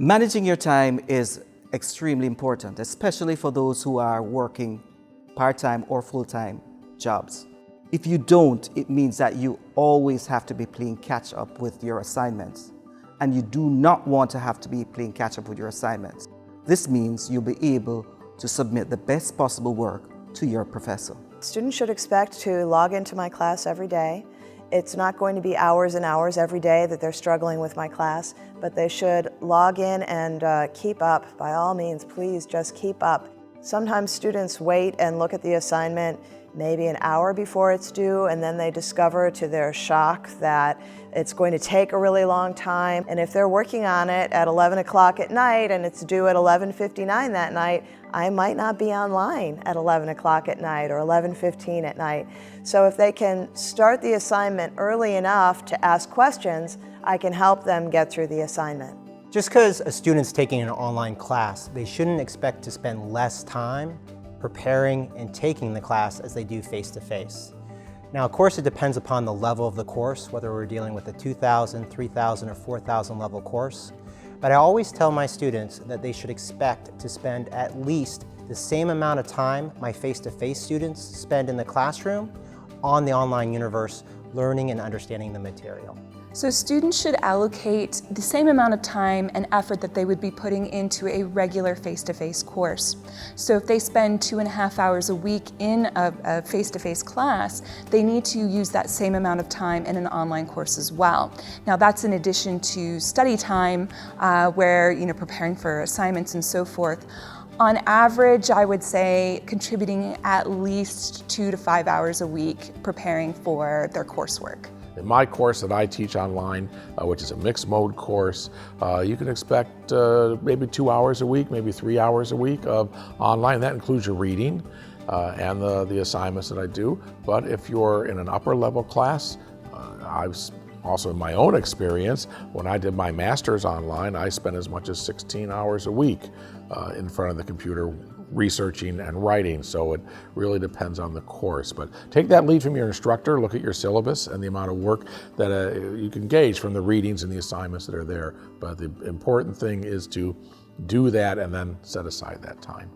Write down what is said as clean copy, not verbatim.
Managing your time is extremely important, especially for those who are working part-time or full-time jobs. If you don't, it means that you always have to be playing catch up with your assignments, and you do not want to have to be playing catch up with your assignments. This means you'll be able to submit the best possible work to your professor. Students should expect to log into my class every day. It's not going to be hours and hours every day that they're struggling with my class, but they should log in and keep up. By all means, please just keep up. Sometimes students wait and look at the assignment maybe an hour before it's due, and then they discover to their shock that it's going to take a really long time. And if they're working on it at 11 o'clock at night and it's due at 11:59 that night, I might not be online at 11 o'clock at night or 11:15 at night. So if they can start the assignment early enough to ask questions, I can help them get through the assignment. Just because a student's taking an online class, they shouldn't expect to spend less time preparing and taking the class as they do face-to-face. Now, of course, it depends upon the level of the course, whether we're dealing with a 2,000, 3,000, or 4,000 level course. But I always tell my students that they should expect to spend at least the same amount of time my face-to-face students spend in the classroom on the online universe, learning and understanding the material. So students should allocate the same amount of time and effort that they would be putting into a regular face-to-face course. So if they spend 2.5 hours a week in a face-to-face class, they need to use that same amount of time in an online course as well. Now that's in addition to study time where preparing for assignments and so forth. On average, I would say contributing at least 2 to 5 hours a week preparing for their coursework. In my course that I teach online, which is a mixed mode course, you can expect maybe 2 hours a week, maybe 3 hours a week of online. That includes your reading and the assignments that I do. But if you're in an upper level class, I've also in my own experience, when I did my master's online, I spent as much as 16 hours a week in front of the computer researching and writing, so it really depends on the course. But take that lead from your instructor, look at your syllabus and the amount of work that you can gauge from the readings and the assignments that are there. But the important thing is to do that and then set aside that time.